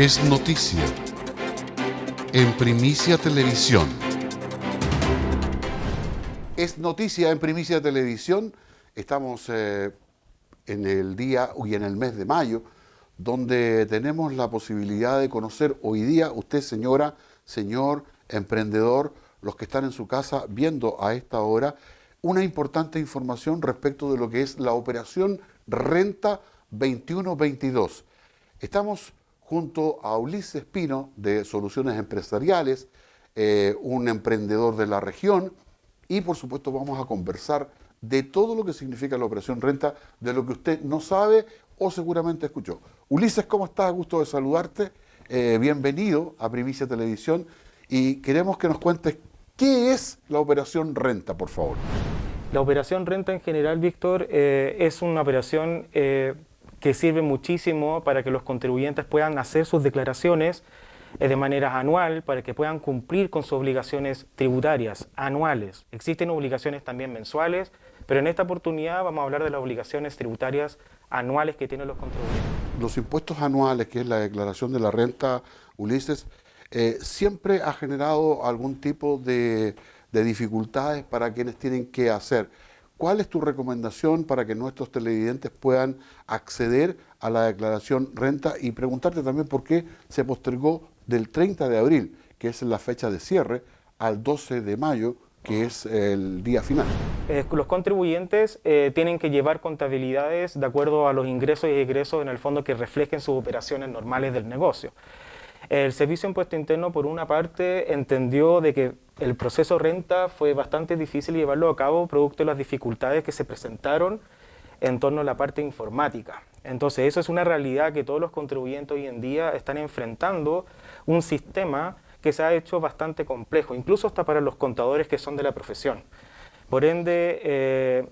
Es noticia en Primicia Televisión. Es noticia en Primicia Televisión. Estamos en el día y en el mes de mayo, donde tenemos la posibilidad de conocer hoy día, usted señora, señor, emprendedor, los que están en su casa viendo a esta hora, una importante información respecto de lo que es la operación Renta 21-22. Estamos junto a Ulises Pino de Soluciones Empresariales, un emprendedor de la región, y por supuesto vamos a conversar de todo lo que significa la operación Renta, de lo que usted no sabe o seguramente escuchó. Ulises, ¿cómo estás? Gusto de saludarte. Bienvenido a Primicia Televisión y queremos que nos cuentes qué es la operación Renta, por favor. La operación Renta en general, Víctor, es una operación que sirve muchísimo para que los contribuyentes puedan hacer sus declaraciones de manera anual, para que puedan cumplir con sus obligaciones tributarias anuales. Existen obligaciones también mensuales, pero en esta oportunidad vamos a hablar de las obligaciones tributarias anuales que tienen los contribuyentes. Los impuestos anuales, que es la declaración de la renta, Ulises, siempre ha generado algún tipo de dificultades para quienes tienen que hacer. ¿Cuál es tu recomendación para que nuestros televidentes puedan acceder a la declaración Renta? Y preguntarte también por qué se postergó del 30 de abril, que es la fecha de cierre, al 12 de mayo, que es el día final. Los contribuyentes tienen que llevar contabilidades de acuerdo a los ingresos y egresos en el fondo que reflejen sus operaciones normales del negocio. El Servicio de Impuesto Interno, por una parte, entendió de que el proceso Renta fue bastante difícil llevarlo a cabo producto de las dificultades que se presentaron en torno a la parte informática. Entonces, eso es una realidad que todos los contribuyentes hoy en día están enfrentando, un sistema que se ha hecho bastante complejo, incluso hasta para los contadores que son de la profesión. Por ende,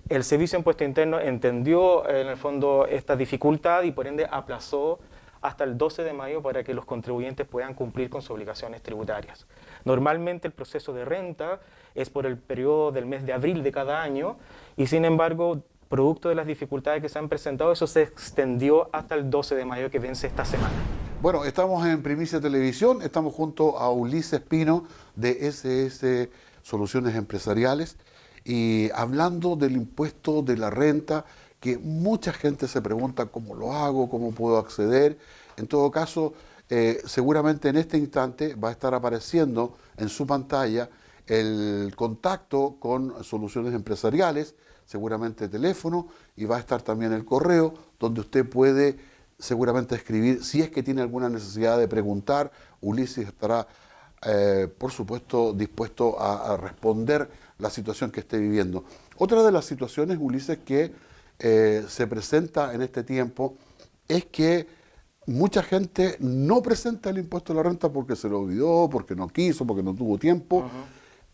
el Servicio de Impuesto Interno entendió en el fondo esta dificultad y por ende aplazó hasta el 12 de mayo para que los contribuyentes puedan cumplir con sus obligaciones tributarias. Normalmente el proceso de renta es por el periodo del mes de abril de cada año y sin embargo, producto de las dificultades que se han presentado, eso se extendió hasta el 12 de mayo que vence esta semana. Bueno, estamos en Primicia Televisión, estamos junto a Ulises Pino de SS Soluciones Empresariales y hablando del impuesto de la renta, que mucha gente se pregunta cómo lo hago, cómo puedo acceder. En todo caso, seguramente en este instante va a estar apareciendo en su pantalla el contacto con Soluciones Empresariales, seguramente teléfono, y va a estar también el correo donde usted puede seguramente escribir si es que tiene alguna necesidad de preguntar. Ulises estará, por supuesto, dispuesto a responder la situación que esté viviendo. Otra de las situaciones, Ulises, que se presenta en este tiempo es que mucha gente no presenta el impuesto a la renta porque se lo olvidó, porque no quiso, porque no tuvo tiempo.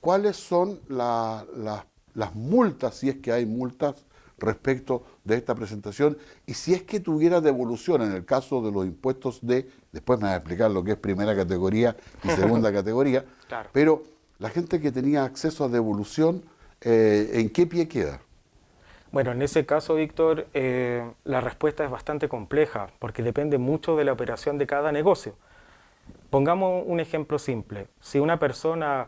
¿Cuáles son las multas, si es que hay multas, respecto de esta presentación? Y si es que tuviera devolución en el caso de los impuestos después me va a explicar lo que es primera categoría y segunda categoría, Claro. pero la gente que tenía acceso a devolución, ¿en qué pie queda? Bueno, en ese caso, Víctor, la respuesta es bastante compleja porque depende mucho de la operación de cada negocio. Pongamos un ejemplo simple. Si una persona,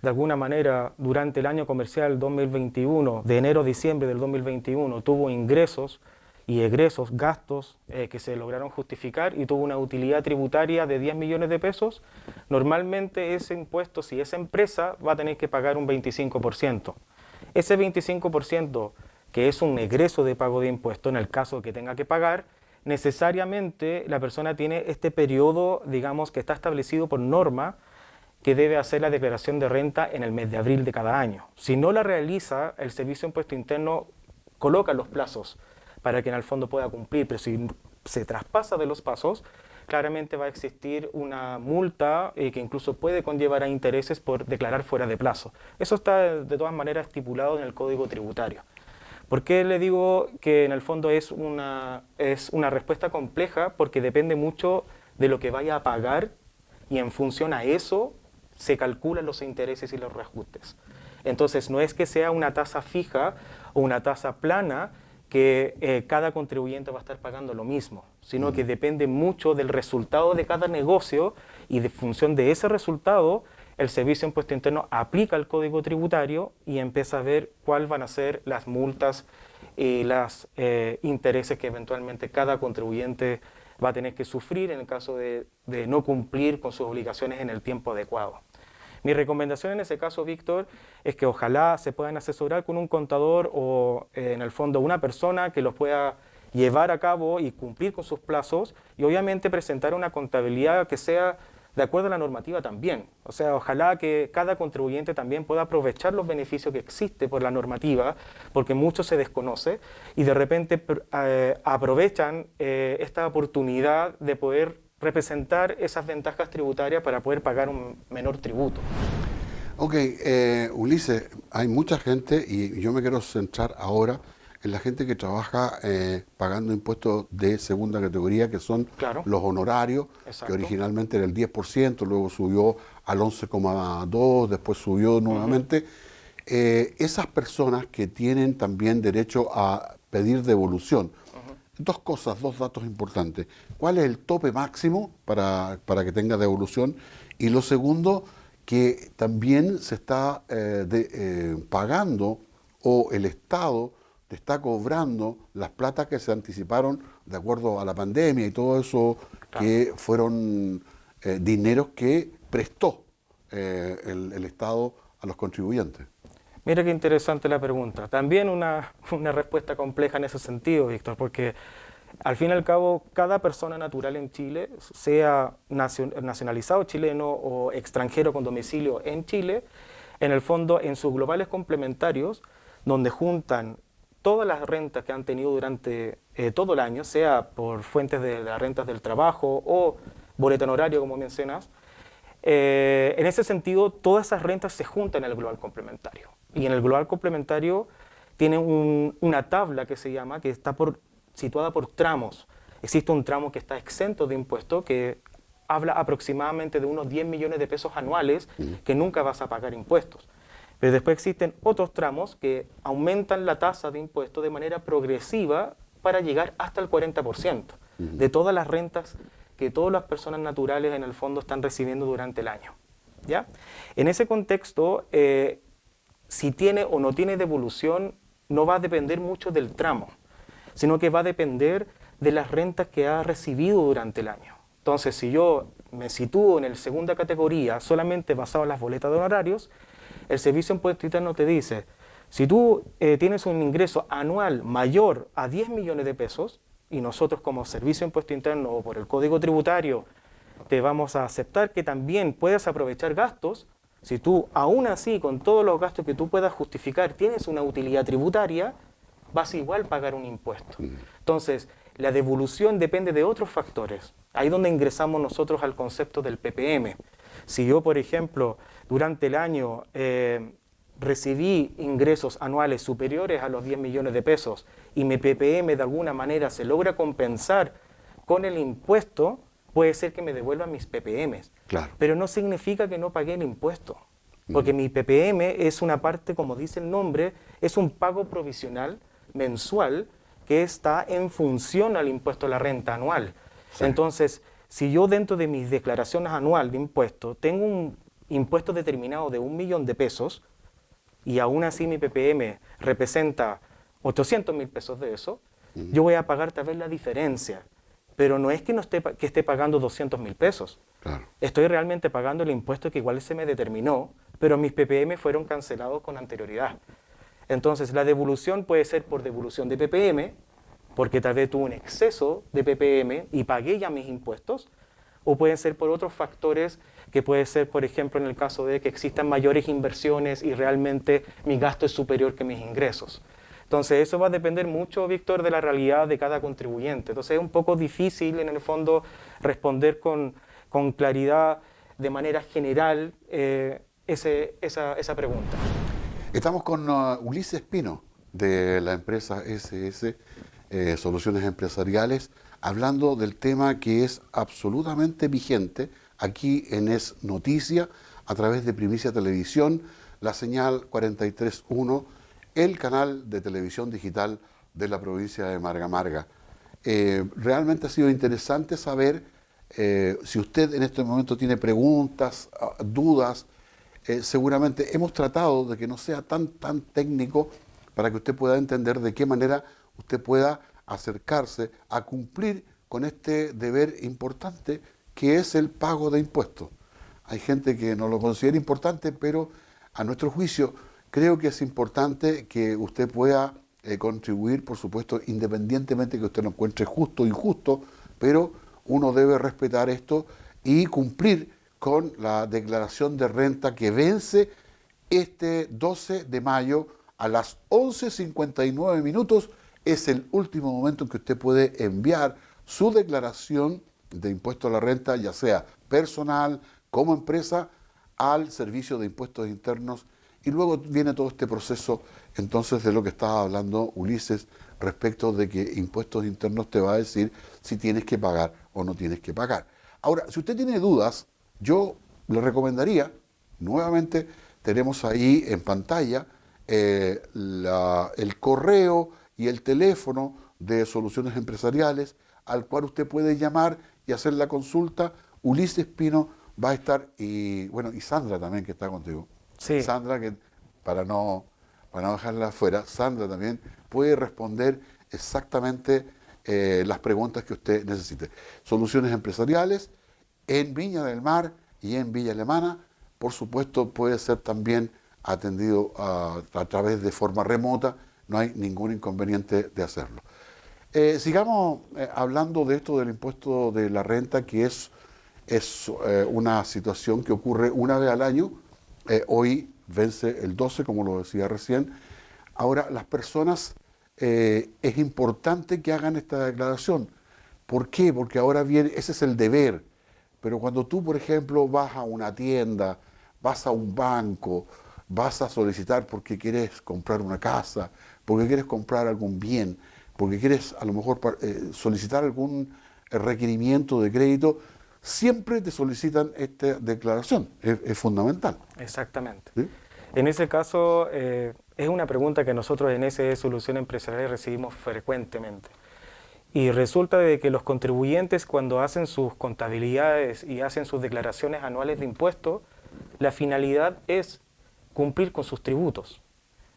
de alguna manera, durante el año comercial 2021, de enero a diciembre del 2021, tuvo ingresos y egresos, gastos que se lograron justificar y tuvo una utilidad tributaria de 10 millones de pesos, normalmente ese impuesto, si esa empresa, va a tener que pagar un 25%. Ese 25%, que es un egreso de pago de impuesto en el caso de que tenga que pagar, necesariamente la persona tiene este periodo, digamos, que está establecido por norma, que debe hacer la declaración de renta en el mes de abril de cada año. Si no la realiza, el Servicio de Impuesto Interno coloca los plazos para que en el fondo pueda cumplir, pero si se traspasa de los pasos, claramente va a existir una multa que incluso puede conllevar a intereses por declarar fuera de plazo. Eso está de todas maneras estipulado en el Código Tributario. ¿Por qué le digo que en el fondo es una respuesta compleja? Porque depende mucho de lo que vaya a pagar y en función a eso se calculan los intereses y los reajustes. Entonces no es que sea una tasa fija o una tasa plana que cada contribuyente va a estar pagando lo mismo, sino que depende mucho del resultado de cada negocio y de función de ese resultado, el Servicio de Impuesto Interno aplica el Código Tributario y empieza a ver cuáles van a ser las multas y los intereses que eventualmente cada contribuyente va a tener que sufrir en el caso de no cumplir con sus obligaciones en el tiempo adecuado. Mi recomendación en ese caso, Víctor, es que ojalá se puedan asesorar con un contador o en el fondo una persona que los pueda llevar a cabo y cumplir con sus plazos y obviamente presentar una contabilidad que sea de acuerdo a la normativa también. O sea, ojalá que cada contribuyente también pueda aprovechar los beneficios que existe por la normativa, porque mucho se desconoce y de repente aprovechan esta oportunidad de poder representar esas ventajas tributarias para poder pagar un menor tributo. Ok, Ulises, hay mucha gente y yo me quiero centrar ahora en la gente que trabaja pagando impuestos de segunda categoría, que son Claro. los honorarios, Exacto. que originalmente era el 10%, luego subió al 11,2%, después subió nuevamente. Esas personas que tienen también derecho a pedir devolución. Dos cosas, dos datos importantes. ¿Cuál es el tope máximo para que tenga devolución? Y lo segundo, que también se está pagando o el Estado te está cobrando las platas que se anticiparon de acuerdo a la pandemia y todo eso, Claro. que fueron dineros que prestó el Estado a los contribuyentes. Mira qué interesante la pregunta. También una respuesta compleja en ese sentido, Víctor, porque al fin y al cabo, cada persona natural en Chile, sea nacionalizado chileno o extranjero con domicilio en Chile, en el fondo, en sus globales complementarios, donde juntan todas las rentas que han tenido durante todo el año, sea por fuentes de las rentas del trabajo o boleto honorario, como mencionas, en ese sentido, todas esas rentas se juntan en el global complementario. Y en el global complementario tiene una tabla que se llama, que está situada por tramos. Existe un tramo que está exento de impuesto, que habla aproximadamente de unos 10 millones de pesos anuales que nunca vas a pagar impuestos. Pero después existen otros tramos que aumentan la tasa de impuesto de manera progresiva para llegar hasta el 40% de todas las rentas que todas las personas naturales en el fondo están recibiendo durante el año. ¿Ya? En ese contexto, si tiene o no tiene devolución, no va a depender mucho del tramo, sino que va a depender de las rentas que ha recibido durante el año. Entonces, si yo me sitúo en la segunda categoría solamente basado en las boletas de honorarios, el Servicio de Impuesto Interno te dice, si tú tienes un ingreso anual mayor a 10 millones de pesos, y nosotros como Servicio de Impuesto Interno o por el Código Tributario te vamos a aceptar que también puedas aprovechar gastos, si tú aún así con todos los gastos que tú puedas justificar tienes una utilidad tributaria, vas a igual pagar un impuesto. Entonces, la devolución depende de otros factores. Ahí es donde ingresamos nosotros al concepto del PPM. Si yo, por ejemplo, durante el año recibí ingresos anuales superiores a los 10 millones de pesos y mi PPM de alguna manera se logra compensar con el impuesto, puede ser que me devuelvan mis PPMs. Claro. Pero no significa que no pagué el impuesto, porque mi PPM es una parte, como dice el nombre, es un pago provisional mensual que está en función al impuesto a la renta anual. Sí. Entonces, si yo dentro de mis declaraciones anual de impuestos tengo un impuesto determinado de 1 millón de pesos, y aún así mi PPM representa 800.000 pesos de eso, yo voy a pagar tal vez la diferencia. Pero no es que esté pagando 200.000 pesos. Claro. Estoy realmente pagando el impuesto que igual se me determinó, pero mis PPM fueron cancelados con anterioridad. Entonces, la devolución puede ser por devolución de PPM, porque tal vez tuve un exceso de PPM y pagué ya mis impuestos, o pueden ser por otros factores, que puede ser, por ejemplo, en el caso de que existan mayores inversiones y realmente mi gasto es superior que mis ingresos. Entonces, eso va a depender mucho, Víctor, de la realidad de cada contribuyente. Entonces, es un poco difícil, en el fondo, responder con claridad, de manera general, esa pregunta. Estamos con Ulises Espino, de la empresa SS Soluciones Empresariales, hablando del tema que es absolutamente vigente aquí en Es Noticia, a través de Primicia Televisión, la señal 43.1, el canal de televisión digital de la provincia de Marga Marga. Realmente ha sido interesante saber si usted en este momento tiene preguntas, dudas. Seguramente hemos tratado de que no sea tan técnico para que usted pueda entender de qué manera usted pueda acercarse a cumplir con este deber importante que es el pago de impuestos. Hay gente que no lo considera importante, pero a nuestro juicio creo que es importante que usted pueda contribuir, por supuesto, independientemente que usted lo encuentre justo o injusto, pero uno debe respetar esto y cumplir con la declaración de renta que vence este 12 de mayo a las 11:59 minutos. Es el último momento en que usted puede enviar su declaración de impuesto a la renta, ya sea personal, como empresa, al Servicio de Impuestos Internos. Y luego viene todo este proceso, entonces, de lo que estaba hablando Ulises, respecto de que Impuestos Internos te va a decir si tienes que pagar o no tienes que pagar. Ahora, si usted tiene dudas, yo le recomendaría, nuevamente, tenemos ahí en pantalla el correo y el teléfono de Soluciones Empresariales, al cual usted puede llamar y hacer la consulta. Ulises Pino va a estar, y bueno, y Sandra también, que está contigo. Sí. Sandra, que para no dejarla afuera, Sandra también puede responder exactamente las preguntas que usted necesite. Soluciones Empresariales en Viña del Mar y en Villa Alemana. Por supuesto, puede ser también atendido a través de forma remota. No hay ningún inconveniente de hacerlo. Sigamos hablando de esto del impuesto de la renta, que es una situación que ocurre una vez al año. Hoy vence el 12, como lo decía recién. Ahora, las personas, es importante que hagan esta declaración. ¿Por qué? Porque ahora viene, ese es el deber. Pero cuando tú, por ejemplo, vas a una tienda, vas a un banco, vas a solicitar porque quieres comprar una casa, porque quieres comprar algún bien, porque quieres a lo mejor solicitar algún requerimiento de crédito, siempre te solicitan esta declaración. Es fundamental. Exactamente. ¿Sí? En ese caso, es una pregunta que nosotros en SE Solución Empresarial recibimos frecuentemente. Y resulta de que los contribuyentes, cuando hacen sus contabilidades y hacen sus declaraciones anuales de impuestos, la finalidad es cumplir con sus tributos,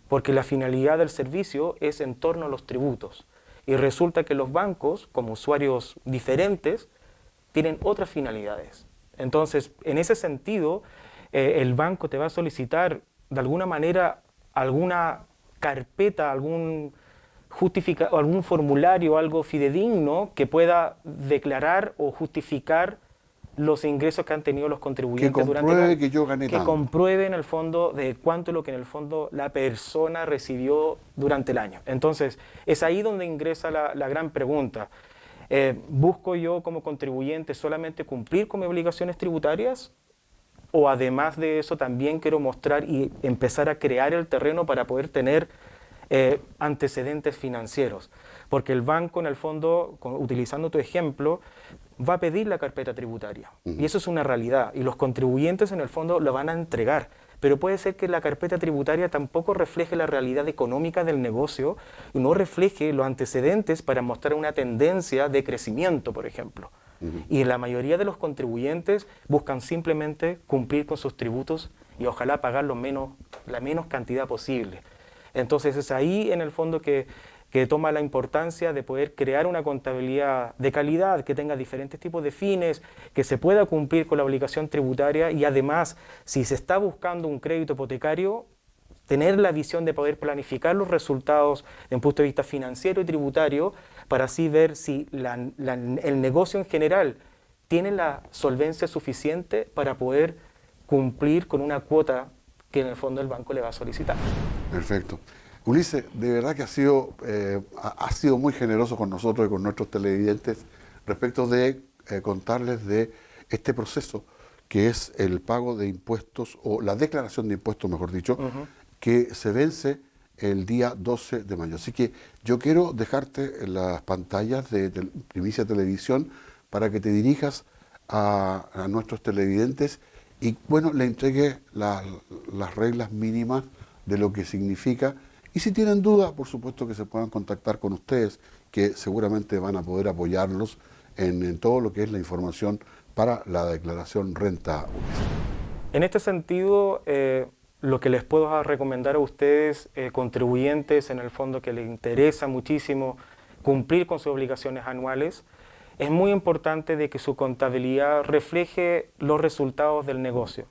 porque la finalidad del servicio es en torno a los tributos. Y resulta que los bancos, como usuarios diferentes, tienen otras finalidades. Entonces, en ese sentido, el banco te va a solicitar de alguna manera alguna carpeta, algún formulario, algo fidedigno que pueda declarar o justificar los ingresos que han tenido los contribuyentes durante el año. Que yo gané tanto. Que compruebe en el fondo de cuánto es lo que en el fondo la persona recibió durante el año. Entonces, es ahí donde ingresa la gran pregunta. ¿Busco yo como contribuyente solamente cumplir con mis obligaciones tributarias? ¿O además de eso también quiero mostrar y empezar a crear el terreno para poder tener antecedentes financieros? Porque el banco, en el fondo, utilizando tu ejemplo, va a pedir la carpeta tributaria. Y eso es una realidad. Y los contribuyentes, en el fondo, lo van a entregar. Pero puede ser que la carpeta tributaria tampoco refleje la realidad económica del negocio y no refleje los antecedentes para mostrar una tendencia de crecimiento, por ejemplo. Y la mayoría de los contribuyentes buscan simplemente cumplir con sus tributos y ojalá pagar la menos cantidad posible. Entonces es ahí en el fondo que toma la importancia de poder crear una contabilidad de calidad que tenga diferentes tipos de fines, que se pueda cumplir con la obligación tributaria y además, si se está buscando un crédito hipotecario, tener la visión de poder planificar los resultados desde un punto de vista financiero y tributario para así ver si el negocio en general tiene la solvencia suficiente para poder cumplir con una cuota que en el fondo el banco le va a solicitar. Perfecto. Ulises, de verdad que ha sido muy generoso con nosotros y con nuestros televidentes respecto de contarles de este proceso que es el pago de impuestos, o la declaración de impuestos, mejor dicho, que se vence el día 12 de mayo. Así que yo quiero dejarte en las pantallas de Primicia Televisión para que te dirijas a nuestros televidentes y, bueno, le entregues las reglas mínimas de lo que significa. Y si tienen dudas, por supuesto que se puedan contactar con ustedes, que seguramente van a poder apoyarlos en todo lo que es la información para la declaración renta Ulises. En este sentido, lo que les puedo recomendar a ustedes, contribuyentes en el fondo que les interesa muchísimo cumplir con sus obligaciones anuales, es muy importante de que su contabilidad refleje los resultados del negocio.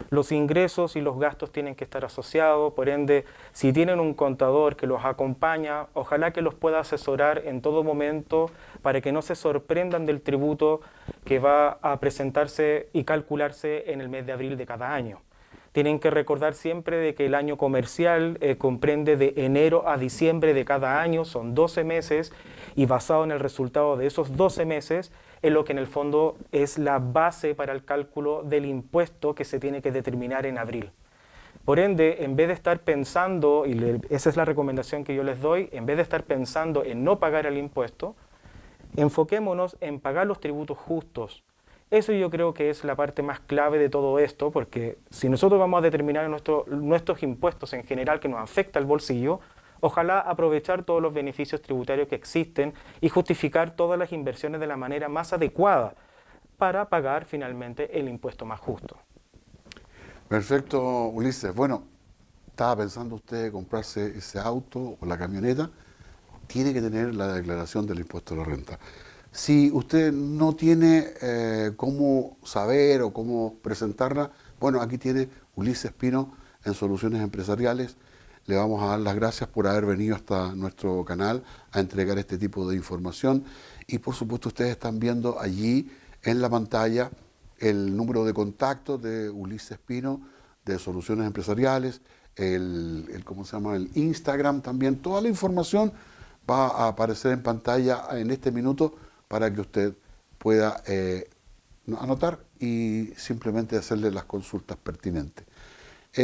Los ingresos y los gastos tienen que estar asociados, por ende, si tienen un contador que los acompaña, ojalá que los pueda asesorar en todo momento para que no se sorprendan del tributo que va a presentarse y calcularse en el mes de abril de cada año. Tienen que recordar siempre de que el año comercial comprende de enero a diciembre de cada año, son 12 meses, y basado en el resultado de esos 12 meses, es lo que en el fondo es la base para el cálculo del impuesto que se tiene que determinar en abril. Por ende, en vez de estar pensando, y esa es la recomendación que yo les doy, en vez de estar pensando en no pagar el impuesto, enfoquémonos en pagar los tributos justos. Eso yo creo que es la parte más clave de todo esto, porque si nosotros vamos a determinar nuestros impuestos en general que nos afecta al bolsillo, ojalá aprovechar todos los beneficios tributarios que existen y justificar todas las inversiones de la manera más adecuada para pagar finalmente el impuesto más justo. Perfecto, Ulises. Bueno, estaba pensando usted comprarse ese auto o la camioneta, tiene que tener la declaración del impuesto a la renta. Si usted no tiene cómo saber o cómo presentarla, bueno, aquí tiene Ulises Pino en Soluciones Empresariales. Le vamos a dar las gracias por haber venido hasta nuestro canal a entregar este tipo de información. Y por supuesto ustedes están viendo allí en la pantalla el número de contacto de Ulises Pino de Soluciones Empresariales, ¿cómo se llama? El Instagram también. Toda la información va a aparecer en pantalla en este minuto para que usted pueda anotar y simplemente hacerle las consultas pertinentes.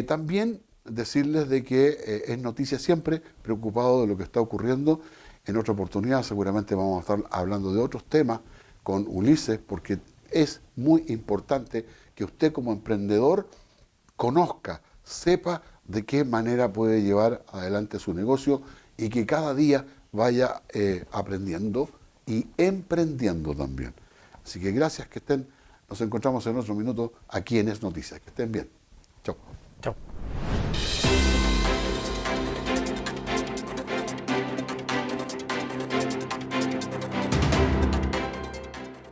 También decirles de que es noticia siempre, preocupado de lo que está ocurriendo. En otra oportunidad seguramente vamos a estar hablando de otros temas con Ulises, porque es muy importante que usted como emprendedor conozca, sepa de qué manera puede llevar adelante su negocio y que cada día vaya aprendiendo y emprendiendo también. Así que gracias, que estén. Nos encontramos en otro minuto aquí en Es Noticias. Que estén bien. Chao. Chao.